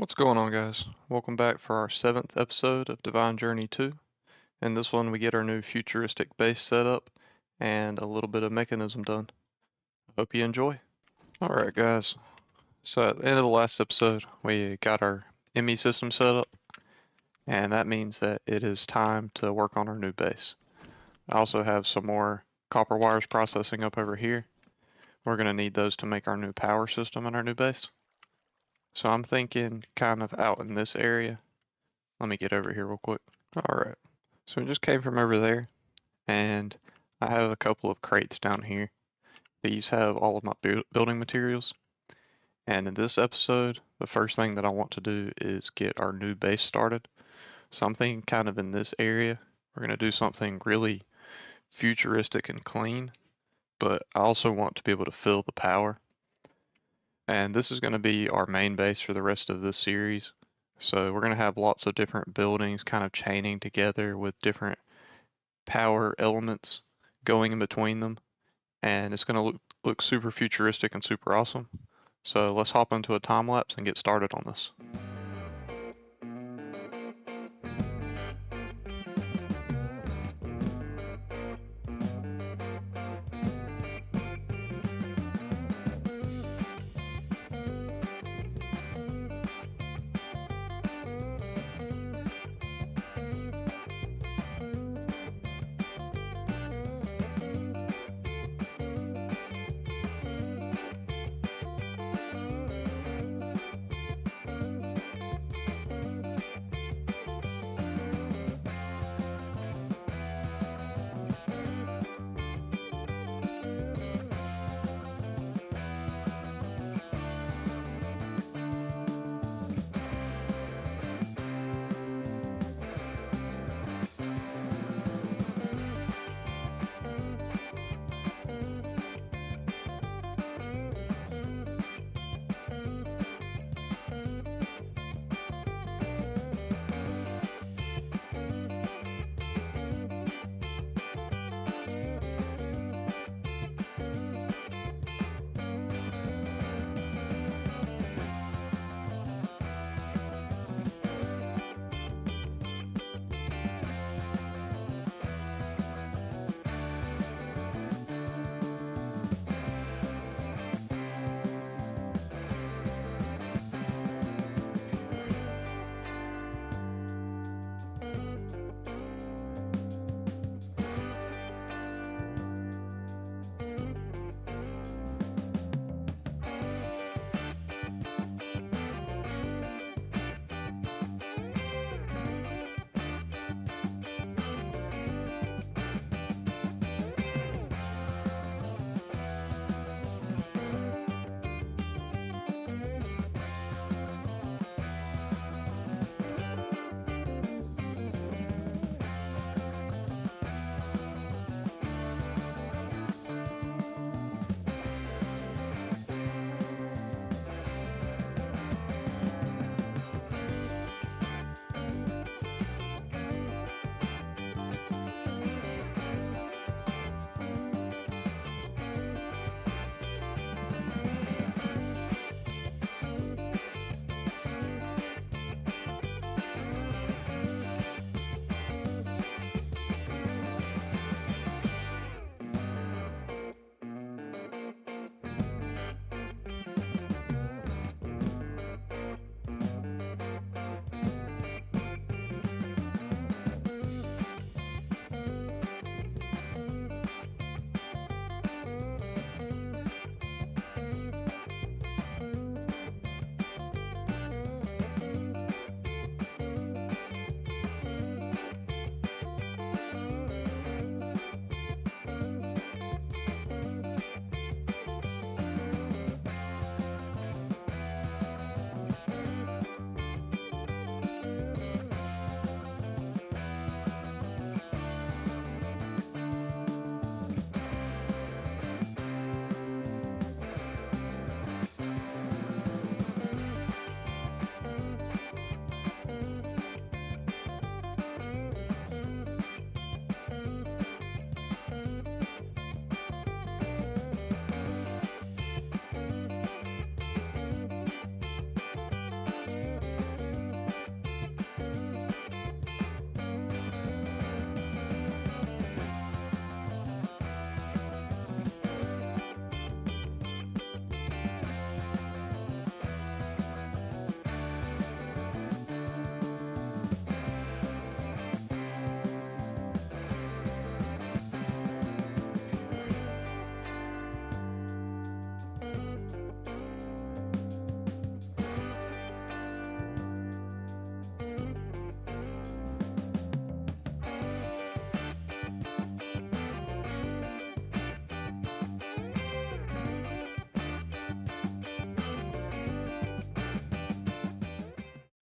What's going on, guys? Welcome back for our seventh episode of Divine Journey 2. In this one, we get our new futuristic base set up and a little bit of mechanism done. Hope you enjoy. Alright, guys. So at the end of the last episode, we got our ME system set up, and that means that it is time to work on our new base. I also have some more copper wires processing up over here. We're going to need those to make our new power system in our new base. So I'm thinking kind of out in this area. Let me get over here real quick. Alright, so we just came from over there, and I have a couple of crates down here. These have all of my building materials, and in this episode, the first thing that I want to do is get our new base started. So I'm thinking kind of in this area, we're going to do something really futuristic and clean, but I also want to be able to fill the power. And this is going to be our main base for the rest of this series. So we're going to have lots of different buildings kind of chaining together with different power elements going in between them. And it's going to look super futuristic and super awesome. So let's hop into a time lapse and get started on this.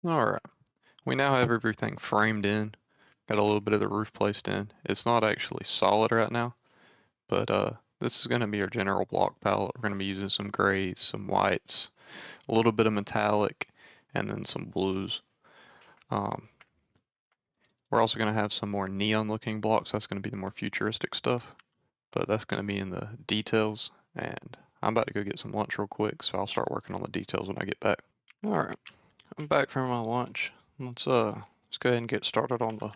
Alright, we now have everything framed in. Got a little bit of the roof placed in. It's not actually solid right now, but this is going to be our general block palette. We're going to be using some grays, some whites, a little bit of metallic, and then some blues. Um, we're also going to have some more neon looking blocks. That's going to be the more futuristic stuff, but that's going to be in the details. And I'm about to go get some lunch real quick, so I'll start working on the details when I get back. Alright, I'm back from my lunch. Let's go ahead and get started on the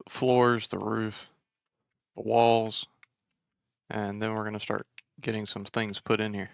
floors, the roof, the walls, and then we're going to start getting some things put in here.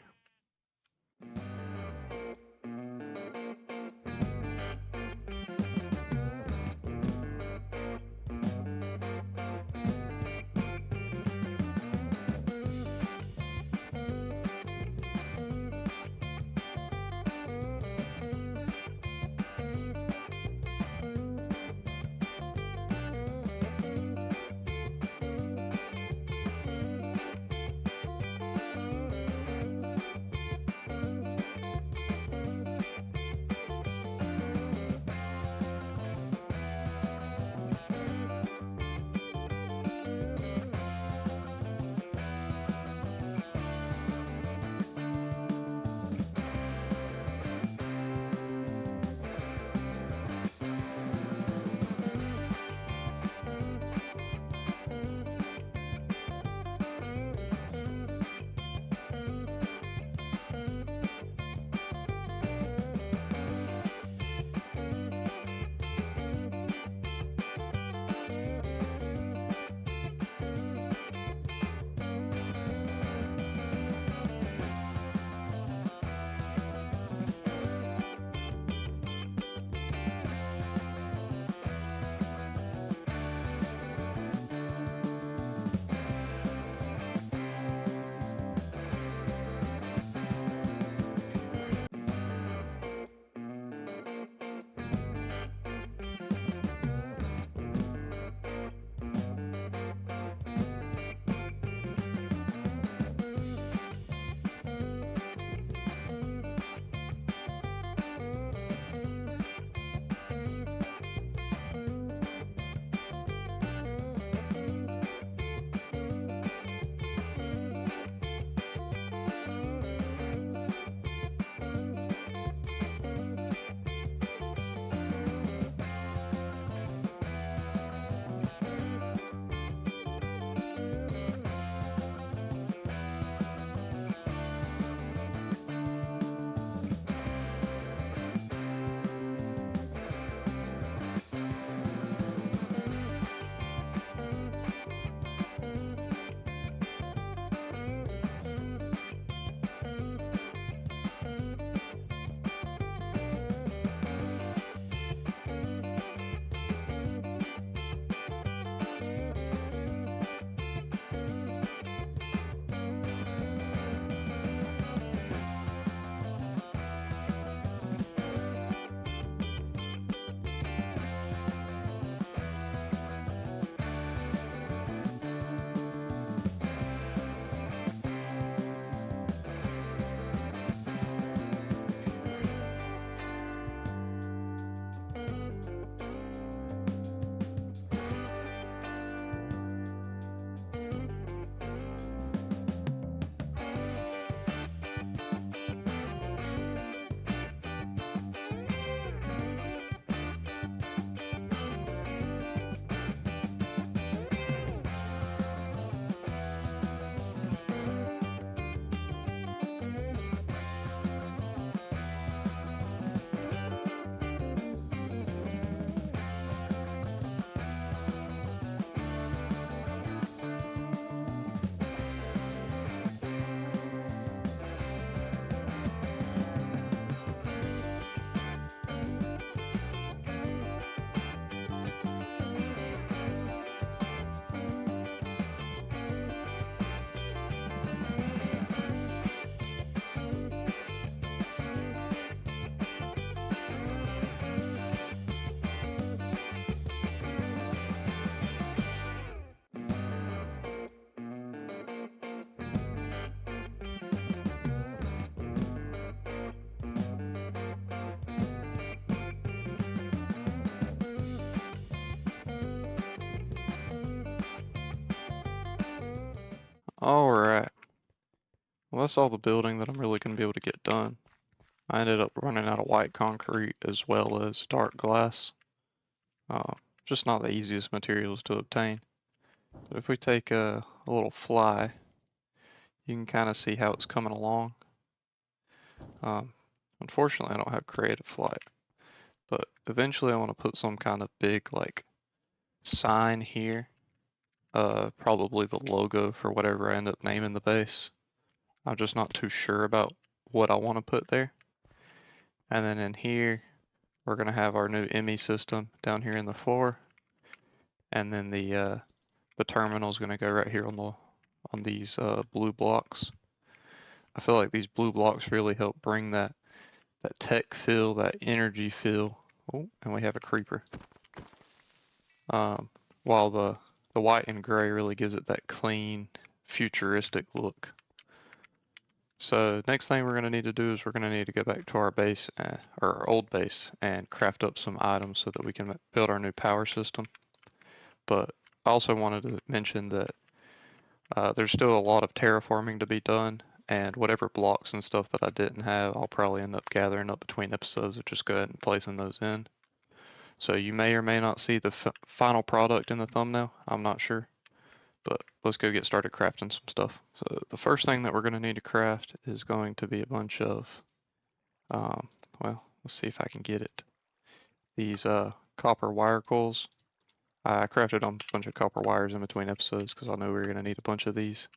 Alright, well that's all the building that I'm really going to be able to get done. I ended up running out of white concrete as well as dark glass. Uh, just not the easiest materials to obtain. But if we take a little fly, you can kind of see how it's coming along. Um, Unfortunately, I don't have creative flight, but eventually I want to put some kind of big like sign here. Probably the logo for whatever I end up naming the base. I'm just not too sure about what I want to put there. And then in here, we're going to have our new ME system down here in the floor. And then the terminal is going to go right here on these blue blocks. I feel like these blue blocks really help bring that tech feel, that energy feel. Oh, and we have a creeper. While the white and gray really gives it that clean, futuristic look. So next thing we're going to need to do is we're going to need to go back to our base, or our old base, and craft up some items so that we can build our new power system. But I also wanted to mention that there's still a lot of terraforming to be done, and whatever blocks and stuff that I didn't have, I'll probably end up gathering up between episodes and just go ahead and placing those in. So you may or may not see the final product in the thumbnail, I'm not sure. But let's go get started crafting some stuff. So the first thing that we're going to need to craft is going to be a bunch of, well, let's see if I can get it. These copper wire coils. I crafted a bunch of copper wires in between episodes because I know we were going to need a bunch of these.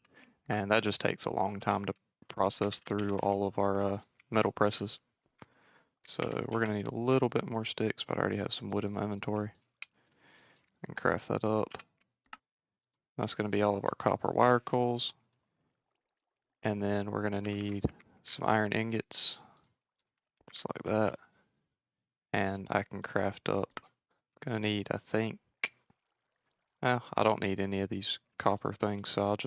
And that just takes a long time to process through all of our metal presses. So we're going to need a little bit more sticks, but I already have some wood in my inventory. I can craft that up. That's going to be all of our copper wire coils. And then we're going to need some iron ingots, just like that. And I can craft up, going to need, I think, well, I don't need any of these copper things, so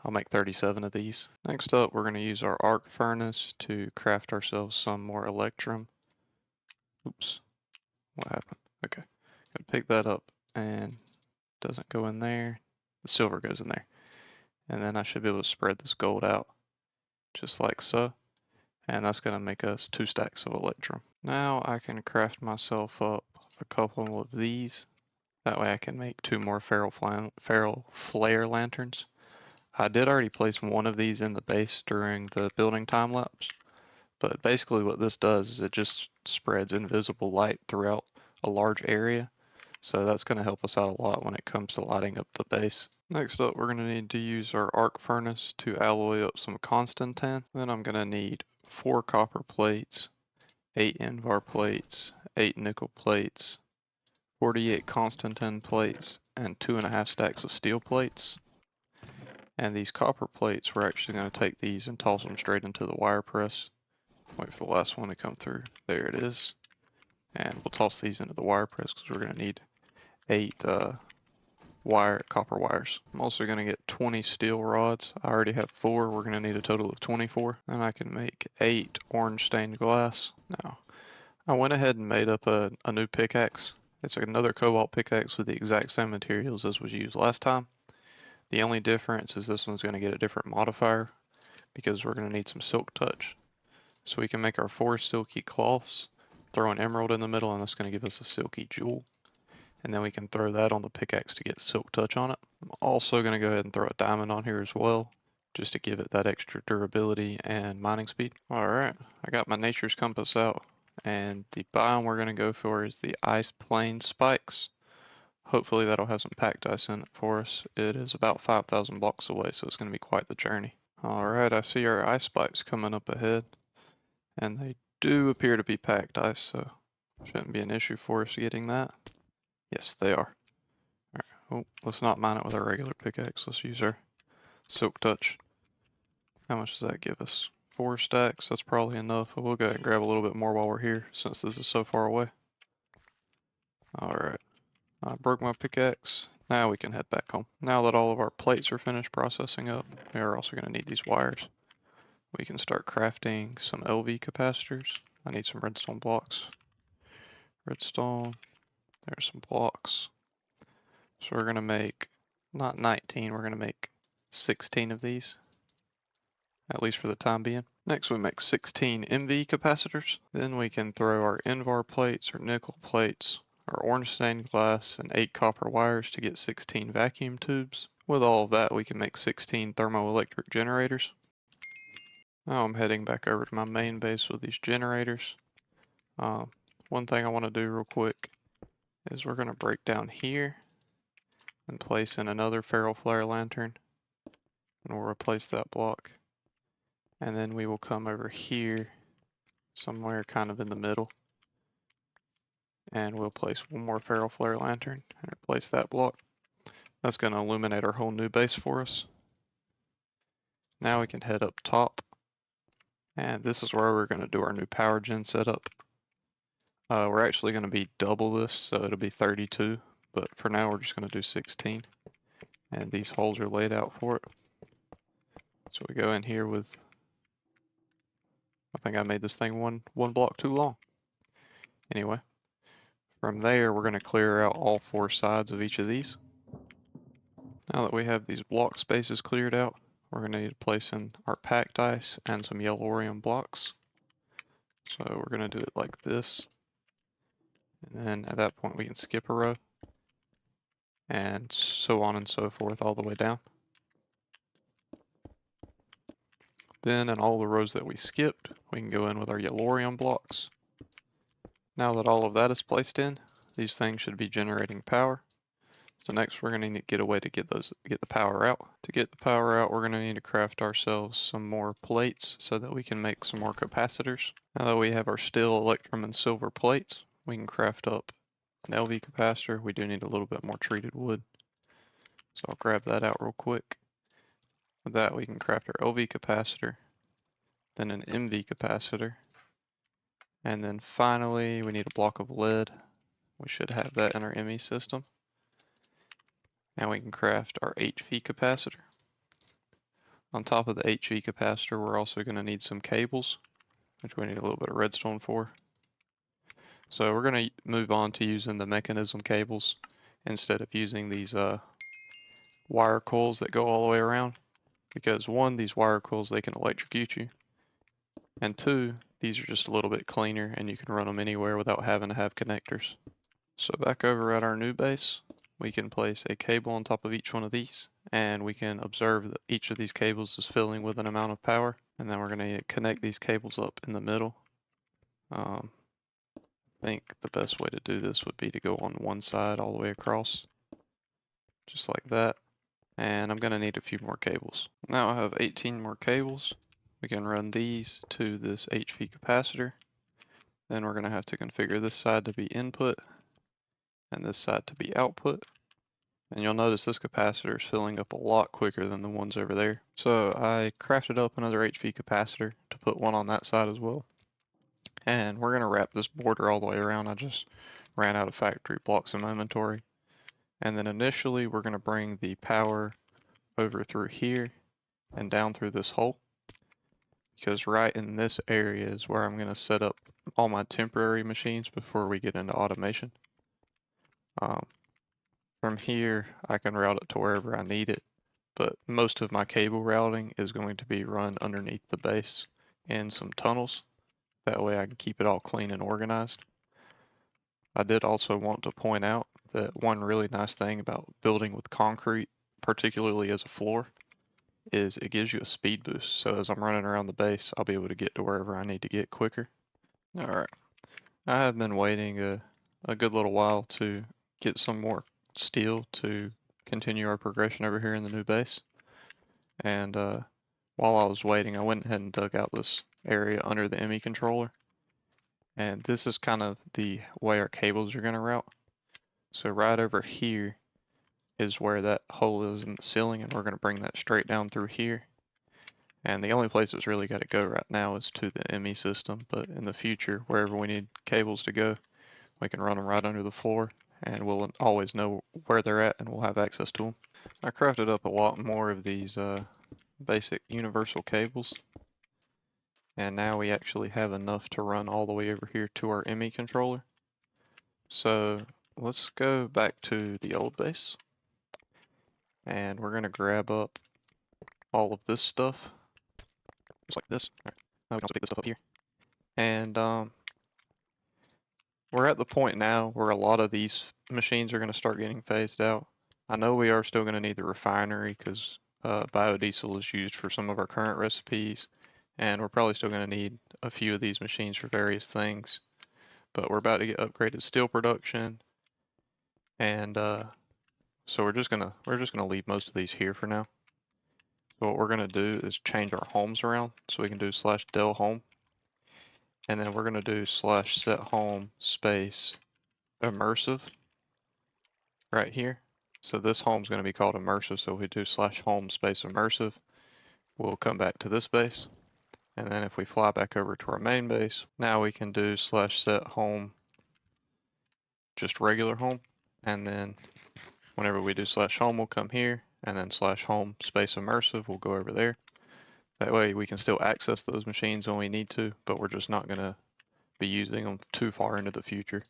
I'll make 37 of these. Next up, we're going to use our arc furnace to craft ourselves some more electrum. Oops, what happened? Okay, gotta pick that up and doesn't go in there. The silver goes in there. And then I should be able to spread this gold out just like so. And that's going to make us 2 stacks of electrum. Now I can craft myself up a couple of these. That way I can make 2 more feral flare lanterns. I did already place one of these in the base during the building time lapse, but basically what this does is it just spreads invisible light throughout a large area. So that's going to help us out a lot when it comes to lighting up the base. Next up, we're going to need to use our arc furnace to alloy up some constantan. Then I'm going to need 4 copper plates, 8 invar plates, 8 nickel plates, 48 constantan plates, and 2.5 stacks of steel plates. And these copper plates, we're actually going to take these and toss them straight into the wire press. Wait for the last one to come through. There it is. And we'll toss these into the wire press because we're going to need 8 copper wires. I'm also going to get 20 steel rods. I already have 4. We're going to need a total of 24. And I can make 8 orange stained glass. Now, I went ahead and made up a new pickaxe. It's another cobalt pickaxe with the exact same materials as was used last time. The only difference is this one's going to get a different modifier because we're going to need some silk touch. So we can make our 4 silky cloths, throw an emerald in the middle, and that's going to give us a silky jewel. And then we can throw that on the pickaxe to get silk touch on it. I'm also going to go ahead and throw a diamond on here as well, just to give it that extra durability and mining speed. Alright, I got my nature's compass out, and the biome we're going to go for is the ice plain spikes. Hopefully that'll have some packed ice in it for us. It is about 5,000 blocks away, so it's going to be quite the journey. Alright, I see our ice spikes coming up ahead, and they do appear to be packed ice, so shouldn't be an issue for us getting that. Yes, they are. Alright, oh, let's not mine it with our regular pickaxe. Let's use our silk touch. How much does that give us? 4 stacks, that's probably enough. We'll go ahead and grab a little bit more while we're here, since this is so far away. Alright, I broke my pickaxe. Now we can head back home. Now that all of our plates are finished processing up, we are also going to need these wires. We can start crafting some LV capacitors. I need some redstone blocks. Redstone, there's some blocks. So we're going to make, not 19, we're going to make 16 of these, at least for the time being. Next we make 16 MV capacitors. Then we can throw our INVAR plates or nickel plates, our orange stained glass, and 8 copper wires to get 16 vacuum tubes. With all of that we can make 16 thermoelectric generators. Now I'm heading back over to my main base with these generators. One thing I want to do real quick is we're going to break down here and place in another ferro flare lantern, and we'll replace that block. And then we will come over here somewhere kind of in the middle, and we'll place one more ferro flare lantern and replace that block. That's going to illuminate our whole new base for us. Now we can head up top, and this is where we're going to do our new power gen setup. We're actually going to be double this, so it'll be 32, but for now we're just going to do 16. And these holes are laid out for it. So we go in here with, I think I made this thing one block too long. Anyway, from there we're going to clear out all 4 sides of each of these. Now that we have these block spaces cleared out, we're going to need to place in our packed ice and some yellorium blocks. So we're going to do it like this. And then at that point we can skip a row, and so on and so forth all the way down. Then in all the rows that we skipped, we can go in with our yellorium blocks. Now that all of that is placed in, these things should be generating power. So next we're going to need to get a way to get the power out. To get the power out, we're going to need to craft ourselves some more plates so that we can make some more capacitors. Now that we have our steel, electrum, and silver plates, we can craft up an LV capacitor. We do need a little bit more treated wood, so I'll grab that out real quick. With that we can craft our LV capacitor, then an MV capacitor, and then finally we need a block of lead. We should have that in our ME system. And we can craft our HV capacitor. On top of the HV capacitor, we're also going to need some cables, which we need a little bit of redstone for. So we're going to move on to using the Mekanism cables instead of using these wire coils that go all the way around. Because 1, these wire coils, they can electrocute you. And 2, these are just a little bit cleaner and you can run them anywhere without having to have connectors. So back over at our new base, we can place a cable on top of each one of these, and we can observe that each of these cables is filling with an amount of power. And then we're going to connect these cables up in the middle. I think the best way to do this would be to go on one side all the way across, just like that. And I'm going to need a few more cables. Now I have 18 more cables. We can run these to this HV capacitor. Then we're going to have to configure this side to be input and this side to be output. And you'll notice this capacitor is filling up a lot quicker than the ones over there. So I crafted up another HV capacitor to put one on that side as well. And we're going to wrap this border all the way around. I just ran out of factory blocks in my inventory. And then initially we're going to bring the power over through here and down through this hole. Because right in this area is where I'm going to set up all my temporary machines before we get into automation. From here, I can route it to wherever I need it, but most of my cable routing is going to be run underneath the base in some tunnels. That way I can keep it all clean and organized. I did also want to point out that one really nice thing about building with concrete, particularly as a floor, is it gives you a speed boost. So as I'm running around the base, I'll be able to get to wherever I need to get quicker. Alright, I have been waiting a good little while to get some more steel to continue our progression over here in the new base. And while I was waiting, I went ahead and dug out this area under the ME controller. And this is kind of the way our cables are going to route. So right over here is where that hole is in the ceiling, and we're going to bring that straight down through here. And the only place it's really got to go right now is to the ME system, but in the future, wherever we need cables to go, we can run them right under the floor, and we'll always know where they're at and we'll have access to them. I crafted up a lot more of these basic universal cables, and now we actually have enough to run all the way over here to our ME controller. So let's go back to the old base, and we're going to grab up all of this stuff, just like this. All right. Now we can also pick this stuff up here. And we're at the point now where a lot of these machines are going to start getting phased out. I know we are still going to need the refinery because biodiesel is used for some of our current recipes, and we're probably still going to need a few of these machines for various things. But we're about to get upgraded steel production, and so we're just gonna leave most of these here for now. So what we're gonna do is change our homes around, so we can do /del home, and then we're gonna do /set home space immersive right here. So this home is going to be called immersive. So if we do /home space immersive, we'll come back to this base. And then if we fly back over to our main base, now we can do /set home just regular home. And then whenever we do /home, we'll come here, and then /home space immersive, we'll go over there. That way we can still access those machines when we need to, but we're just not going to be using them too far into the future.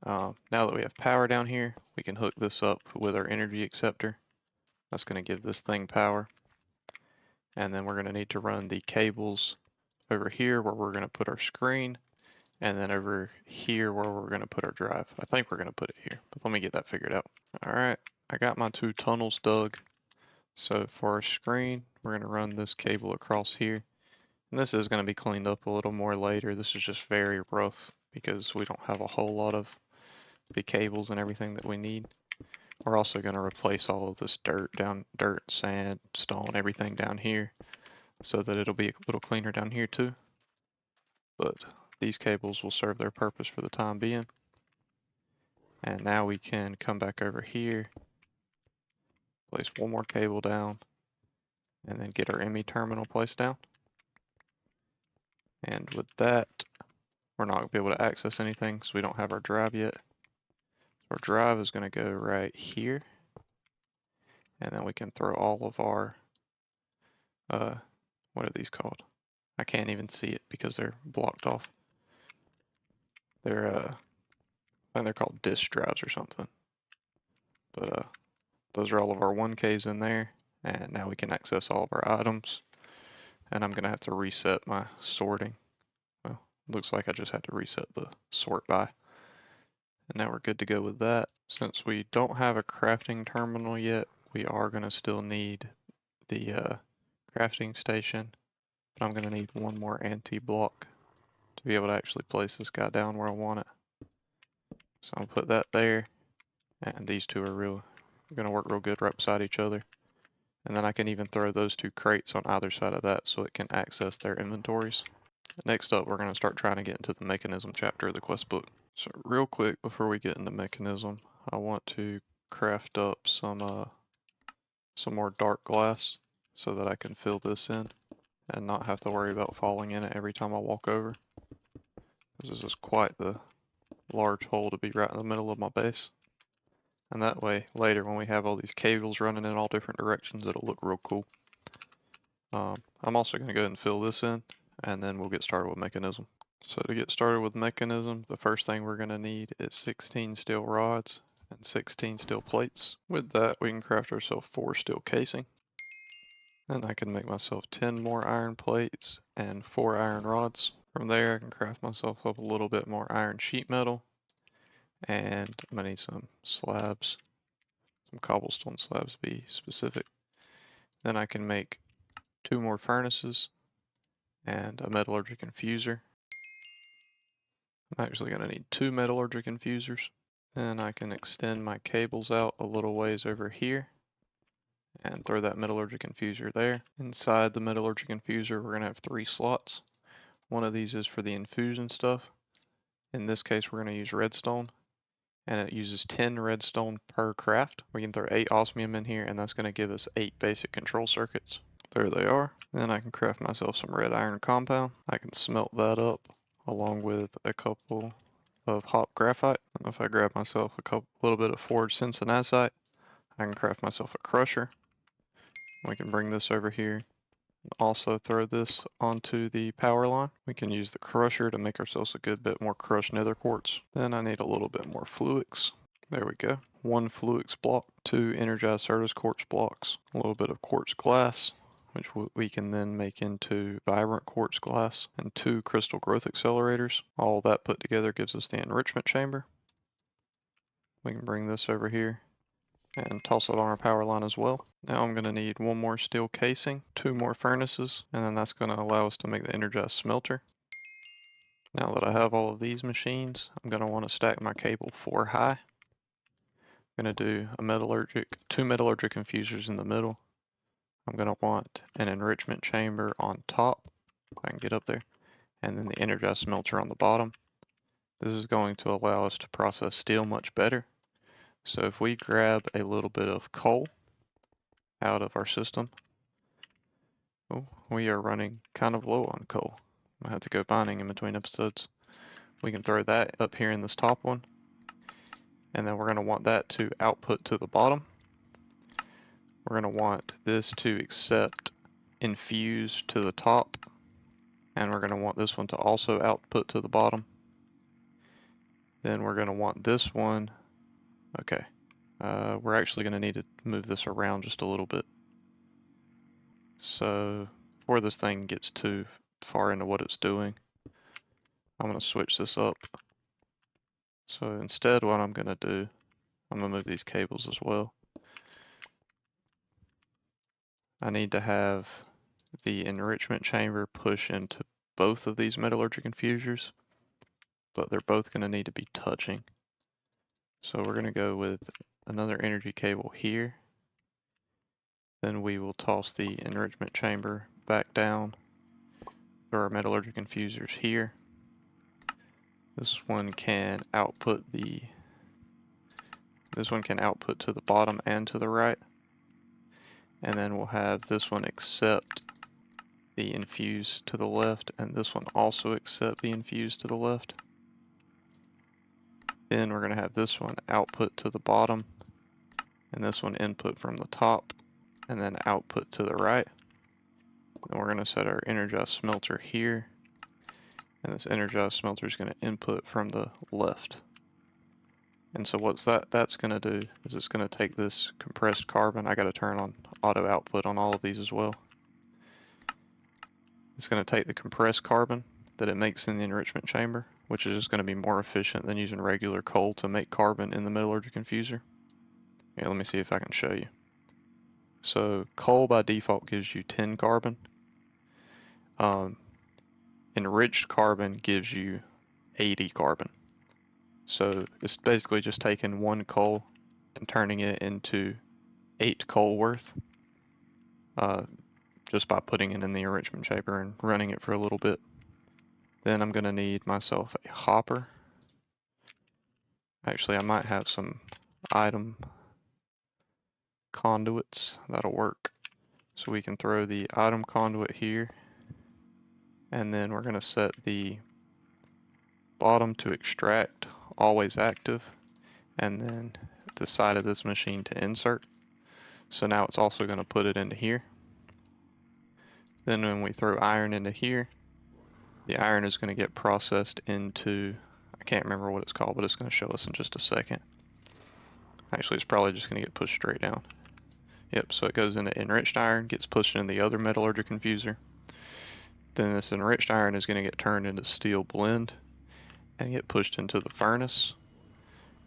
Now that we have power down here, we can hook this up with our energy acceptor. That's going to give this thing power. And then we're going to need to run the cables over here where we're going to put our screen, and then over here where we're going to put our drive. I think we're going to put it here, but let me get that figured out. All right, I got my 2 tunnels dug. So for our screen, we're going to run this cable across here. And this is going to be cleaned up a little more later. This is just very rough because we don't have a whole lot of the cables and everything that we need. We're also going to replace all of this dirt, sand, stone, everything down here so that it'll be a little cleaner down here too. But these cables will serve their purpose for the time being. And now we can come back over here, place one more cable down, and then get our ME terminal placed down. And with that, we're not going to be able to access anything because we don't have our drive yet. Our drive is going to go right here. And then we can throw all of our, what are these called? I can't even see it because they're blocked off. They're, I think they're called disk drives or something. But those are all of our 1Ks in there. And now we can access all of our items. And I'm going to have to reset my sorting. Well, looks like I just had to reset the sort by. And now we're good to go with that. Since we don't have a crafting terminal yet, we are going to still need the crafting station. But I'm going to need one more anti-block to be able to actually place this guy down where I want it. So I'll put that there. And these two are going to work real good right beside each other. And then I can even throw those 2 crates on either side of that so it can access their inventories. Next up, we're going to start trying to get into the Mechanism chapter of the quest book. So real quick before we get into Mechanism, I want to craft up some more dark glass so that I can fill this in and not have to worry about falling in it every time I walk over. This is quite the large hole to be right in the middle of my base. And that way, later when we have all these cables running in all different directions, it'll look real cool. I'm also going to go ahead and fill this in, and then we'll get started with Mechanism. So to get started with Mechanism, the first thing we're going to need is 16 steel rods and 16 steel plates. With that, we can craft ourselves 4 steel casing. And I can make myself 10 more iron plates and 4 iron rods. From there, I can craft myself up a little bit more iron sheet metal. And I'm going to need some slabs, some cobblestone slabs to be specific. Then I can make 2 more furnaces and a metallurgic infuser. I'm actually going to need 2 metallurgic infusers. Then I can extend my cables out a little ways over here and throw that metallurgic infuser there. Inside the metallurgic infuser, we're going to have 3 slots. One of these is for the infusion stuff. In this case, we're going to use redstone, and it uses 10 redstone per craft. We can throw 8 osmium in here, and that's going to give us 8 basic control circuits. There they are. Then I can craft myself some red iron compound. I can smelt that up along with a couple of hop graphite. And if I grab myself a little bit of forged cincinnazzite, I can craft myself a crusher. We can bring this over here. Also throw this onto the power line. We can use the crusher to make ourselves a good bit more crushed nether quartz. Then I need a little bit more fluix. There we go. 1 fluix block, 2 energized Certus quartz blocks, a little bit of quartz glass, which we can then make into vibrant quartz glass, and 2 crystal growth accelerators. All that put together gives us the enrichment chamber. We can bring this over here and toss it on our power line as well. Now I'm going to need 1 more steel casing, 2 more furnaces, and then that's going to allow us to make the energized smelter. Now that I have all of these machines, I'm going to want to stack my cable 4 high. I'm going to do a 2 metallurgic infusers in the middle. I'm going to want an enrichment chamber on top, if I can get up there, and then the energized smelter on the bottom. This is going to allow us to process steel much better. So if we grab a little bit of coal out of our system, oh, we are running kind of low on coal. I have to go mining in between episodes. We can throw that up here in this top one, and then we're going to want that to output to the bottom. We're going to want this to accept infuse to the top, and we're going to want this one to also output to the bottom. Then we're going to want this one, okay, we're actually going to need to move this around just a little bit. So before this thing gets too far into what it's doing, I'm going to switch this up. So instead what I'm going to do, I'm going to move these cables as well. I need to have the enrichment chamber push into both of these metallurgic infusers, but they're both going to need to be touching. So we're going to go with another energy cable here. Then we will toss the enrichment chamber back down through our metallurgic infusers here. This one can output to the bottom and to the right. And then we'll have this one accept the infuse to the left, and this one also accept the infuse to the left. Then we're going to have this one output to the bottom, and this one input from the top, and then output to the right. Then we're going to set our energized smelter here, and this energized smelter is going to input from the left. And so what's that's going to do is it's going to take this compressed carbon. I got to turn on auto output on all of these as well. It's going to take the compressed carbon that it makes in the enrichment chamber, which is just going to be more efficient than using regular coal to make carbon in the metallurgic infuser. Yeah, let me see if I can show you. So coal by default gives you 10 carbon. Enriched carbon gives you 80 carbon. So it's basically just taking 1 coal and turning it into 8 coal worth, just by putting it in the enrichment chamber and running it for a little bit. Then I'm going to need myself a hopper. Actually, I might have some item conduits that'll work. So we can throw the item conduit here, and then we're going to set the bottom to extract, always active, and then the side of this machine to insert. So now it's also going to put it into here. Then when we throw iron into here, the iron is going to get processed into, I can't remember what it's called, but it's going to show us in just a second. Actually, it's probably just going to get pushed straight down. Yep, so it goes into enriched iron, gets pushed into the other metallurgic infuser. Then this enriched iron is going to get turned into steel blend and get pushed into the furnace.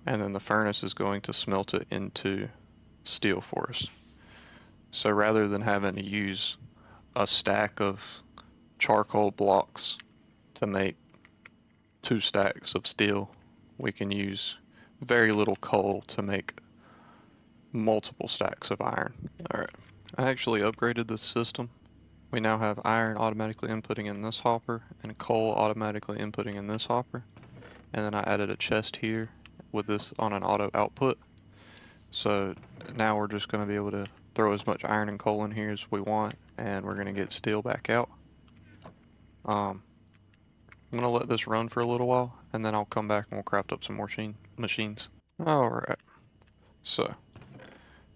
And then the furnace is going to smelt it into steel for us. So rather than having to use a stack of charcoal blocks to make 2 stacks of steel, we can use very little coal to make multiple stacks of iron. Alright, I actually upgraded this system. We now have iron automatically inputting in this hopper and coal automatically inputting in this hopper. And then I added a chest here with this on an auto output. So now we're just going to be able to throw as much iron and coal in here as we want, and we're going to get steel back out. I'm going to let this run for a little while, and then I'll come back and we'll craft up some more machines. Alright, so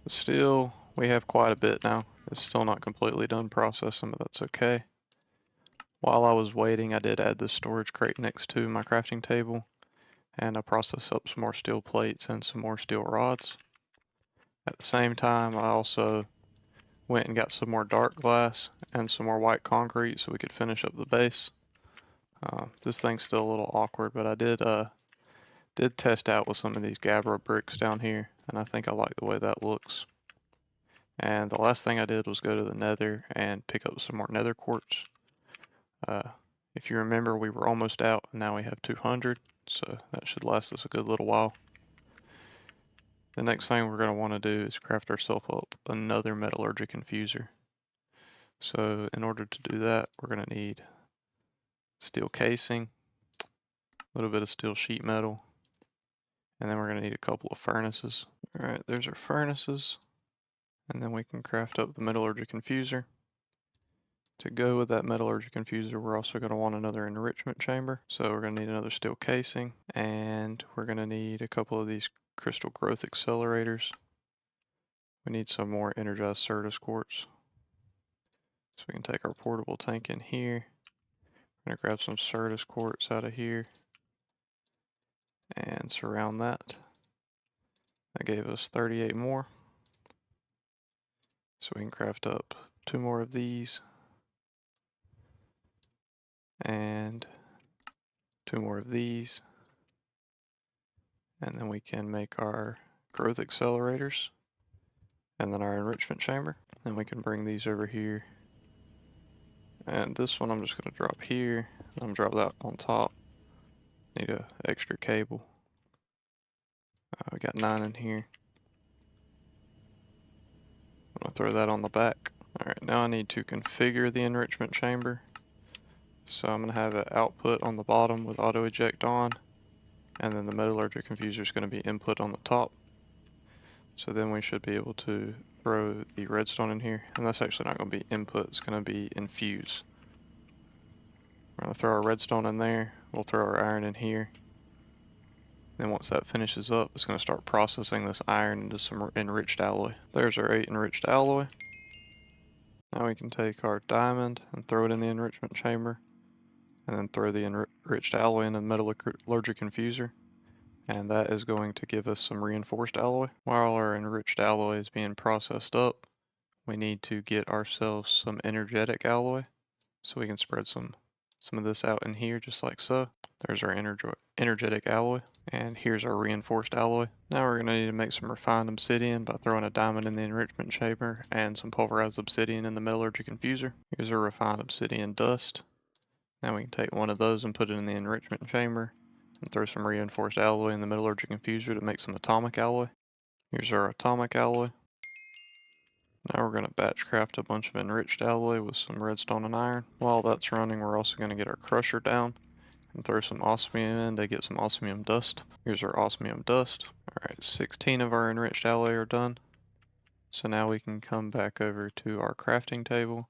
the steel, we have quite a bit now. It's still not completely done processing, but that's okay. While I was waiting, I did add this storage crate next to my crafting table, and I processed up some more steel plates and some more steel rods. At the same time, I also went and got some more dark glass and some more white concrete so we could finish up the base. This thing's still a little awkward, but I did test out with some of these gabbro bricks down here, and I think I like the way that looks. And the last thing I did was go to the nether and pick up some more nether quartz. If you remember, we were almost out, and now we have 200, so that should last us a good little while. The next thing we're going to want to do is craft ourselves up another metallurgic infuser. So in order to do that, we're going to need steel casing, a little bit of steel sheet metal, and then we're going to need a couple of furnaces. Alright, there's our furnaces, and then we can craft up the metallurgic infuser. To go with that metallurgic infuser, we're also going to want another enrichment chamber. So we're going to need another steel casing, and we're going to need a couple of these crystal growth accelerators. We need some more energized Certus quartz. So we can take our portable tank in here. We're going to grab some Certus quartz out of here and surround that. That gave us 38 more. So we can craft up 2 more of these and 2 more of these. And then we can make our growth accelerators and then our enrichment chamber. Then we can bring these over here. And this one I'm just going to drop here. I'm going to drop that on top. Need an extra cable. We got 9 in here. I'm going to throw that on the back. Alright, now I need to configure the enrichment chamber. So I'm going to have an output on the bottom with auto eject on. And then the metallurgic infuser is going to be input on the top. So then we should be able to throw the redstone in here. And that's actually not going to be input, it's going to be infuse. We're going to throw our redstone in there. We'll throw our iron in here. Then once that finishes up, it's going to start processing this iron into some enriched alloy. There's our 8 enriched alloy. Now we can take our diamond and throw it in the enrichment chamber. And then throw the enriched alloy into the metallurgic infuser. And that is going to give us some reinforced alloy. While our enriched alloy is being processed up, we need to get ourselves some energetic alloy. So we can spread some of this out in here just like so. There's our energetic alloy, and here's our reinforced alloy. Now we're going to need to make some refined obsidian by throwing a diamond in the enrichment chamber and some pulverized obsidian in the metallurgic infuser. Here's our refined obsidian dust. Now we can take one of those and put it in the enrichment chamber and throw some reinforced alloy in the metallurgic infuser to make some atomic alloy. Here's our atomic alloy. Now we're going to batch craft a bunch of enriched alloy with some redstone and iron. While that's running, we're also going to get our crusher down and throw some osmium in to get some osmium dust. Here's our osmium dust. Alright, 16 of our enriched alloy are done. So now we can come back over to our crafting table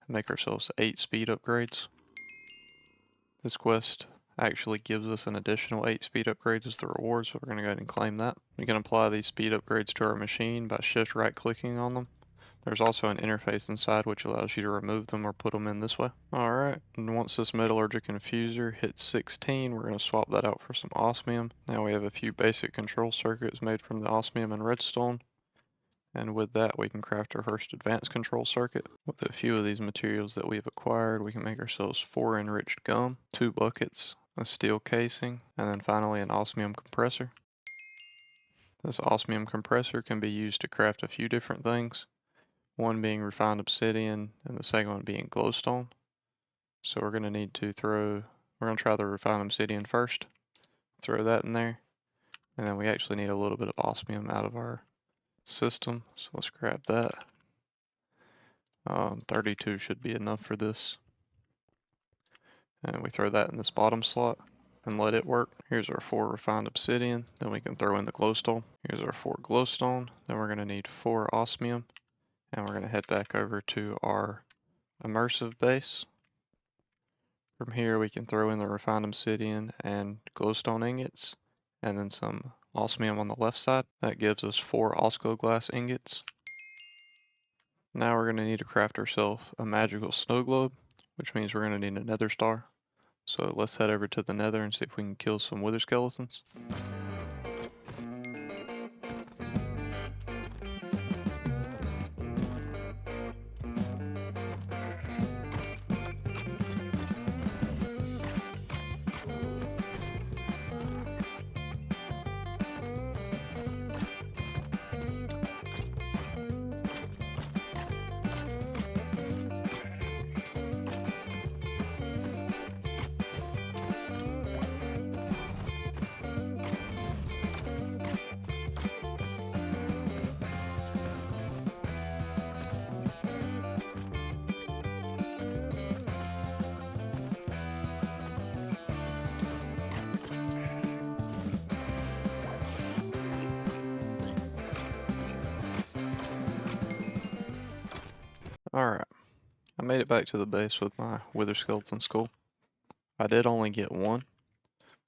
and make ourselves 8 speed upgrades. This quest actually gives us an additional 8 speed upgrades as the reward, so we're going to go ahead and claim that. We can apply these speed upgrades to our machine by shift right clicking on them. There's also an interface inside which allows you to remove them or put them in this way. Alright, and once this metallurgic infuser hits 16, we're going to swap that out for some osmium. Now we have a few basic control circuits made from the osmium and redstone. And with that, we can craft our first advanced control circuit. With a few of these materials that we've acquired, we can make ourselves 4 enriched gum, 2 buckets, a steel casing, and then finally an osmium compressor. This osmium compressor can be used to craft a few different things. One being refined obsidian and the second one being glowstone. So we're going to need to we're going to try the refined obsidian first. Throw that in there. And then we actually need a little bit of osmium out of our system. So let's grab that. 32 should be enough for this. And we throw that in this bottom slot and let it work. Here's our 4 refined obsidian. Then we can throw in the glowstone. Here's our 4 glowstone. Then we're going to need 4 osmium. And we're going to head back over to our immersive base. From here we can throw in the refined obsidian and glowstone ingots, and then some osmium on the left side. That gives us 4 Osco glass ingots. Now we're going to need to craft ourselves a magical snow globe, which means we're going to need a nether star. So let's head over to the nether and see if we can kill some wither skeletons. Alright, I made it back to the base with my wither skeleton skull. I did only get one,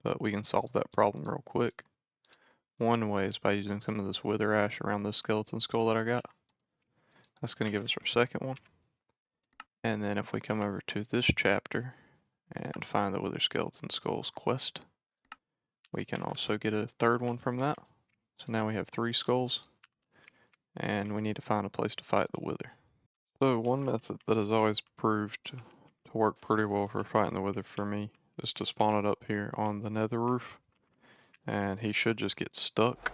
but we can solve that problem real quick. One way is by using some of this wither ash around this skeleton skull that I got. That's going to give us our second one. And then if we come over to this chapter and find the wither skeleton skull's quest, we can also get a third one from that. So now we have 3 skulls, and we need to find a place to fight the wither. So one method that has always proved to work pretty well for fighting the wither for me is to spawn it up here on the nether roof, and he should just get stuck.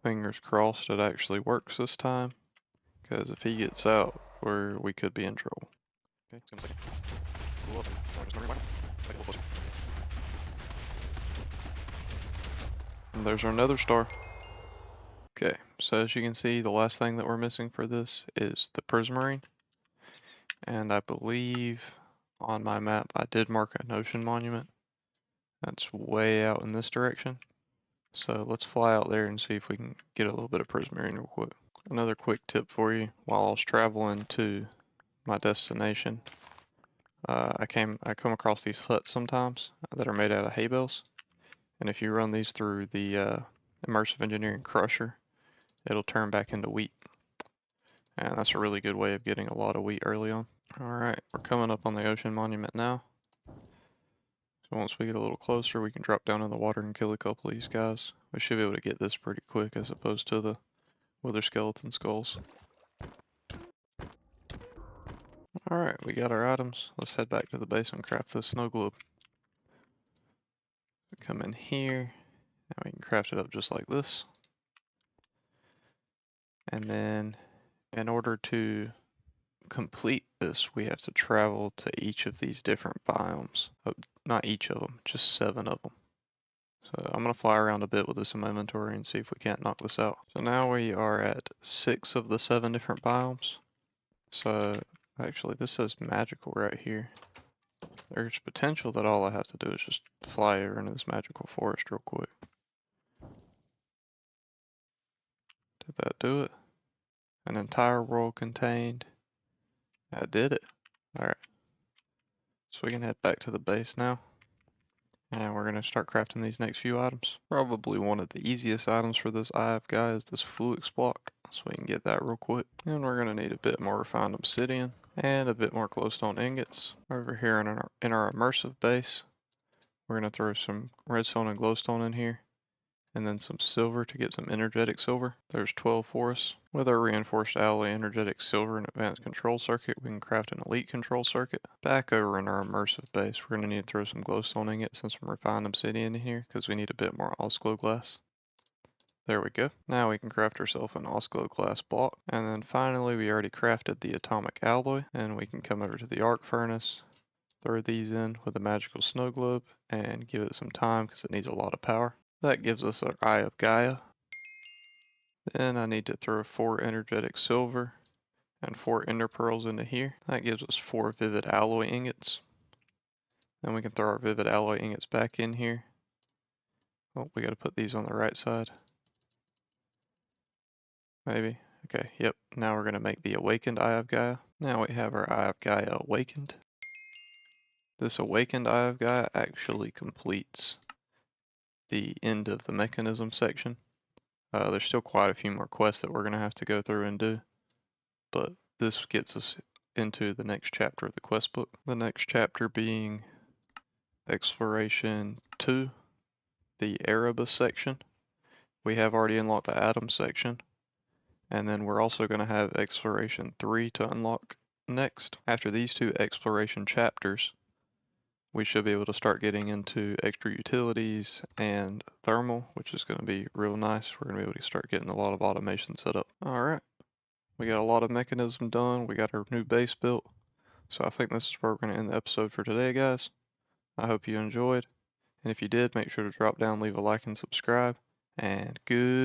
Fingers crossed it actually works this time, because if he gets out, we could be in trouble. Okay, it's gonna second. Cool up. Now just remember your Bible. Take it a little closer. And there's our nether star. Okay, so as you can see, the last thing that we're missing for this is the prismarine. And I believe on my map I did mark an ocean monument. That's way out in this direction. So let's fly out there and see if we can get a little bit of prismarine real quick. Another quick tip for you, while I was traveling to my destination, I come across these huts sometimes that are made out of hay bales. And if you run these through the immersive engineering crusher, it'll turn back into wheat. And that's a really good way of getting a lot of wheat early on. Alright, we're coming up on the ocean monument now. So once we get a little closer, we can drop down in the water and kill a couple of these guys. We should be able to get this pretty quick as opposed to the wither skeleton skulls. Alright, we got our items. Let's head back to the base and craft this snow globe. We come in here, and we can craft it up just like this. And then, in order to complete this, we have to travel to each of these different biomes. Not each of them, just 7 of them. So I'm going to fly around a bit with this in my inventory and see if we can't knock this out. So now we are at 6 of the 7 different biomes. So actually this says magical right here. There's potential that all I have to do is just fly over into this magical forest real quick. Did that do it? An entire world contained. That did it. Alright. So we can head back to the base now. And we're going to start crafting these next few items. Probably one of the easiest items for this Eye of Gaia is this Fluix block. So we can get that real quick. And we're going to need a bit more refined obsidian and a bit more glowstone ingots. Over here in our immersive base, we're going to throw some redstone and glowstone in here. And then some silver to get some energetic silver. There's 12 for us. With our reinforced alloy energetic silver and advanced control circuit, we can craft an elite control circuit. Back over in our immersive base, we're going to need to throw some glowstone ingots and some refined obsidian in here because we need a bit more Osclo glass. There we go. Now we can craft ourselves an Osclo glass block. And then finally, we already crafted the atomic alloy, and we can come over to the arc furnace, throw these in with a magical snow globe, and give it some time because it needs a lot of power. That gives us our Eye of Gaia. Then I need to throw 4 energetic silver and 4 ender pearls into here. That gives us 4 vivid alloy ingots. Then we can throw our vivid alloy ingots back in here. Oh, we got to put these on the right side. Maybe. Okay, yep. Now we're going to make the awakened Eye of Gaia. Now we have our Eye of Gaia awakened. This awakened Eye of Gaia actually completes the end of the mechanism section. There's still quite a few more quests that we're going to have to go through and do, but this gets us into the next chapter of the quest book. The next chapter being Exploration 2, the Erebus section. We have already unlocked the Atom section, and then we're also going to have Exploration 3 to unlock next. After these 2 exploration chapters, we should be able to start getting into extra utilities and thermal, which is going to be real nice. We're going to be able to start getting a lot of automation set up. Alright, we got a lot of mechanism done. We got our new base built. So I think this is where we're going to end the episode for today, guys. I hope you enjoyed. And if you did, make sure to drop down, leave a like, and subscribe. And goodbye.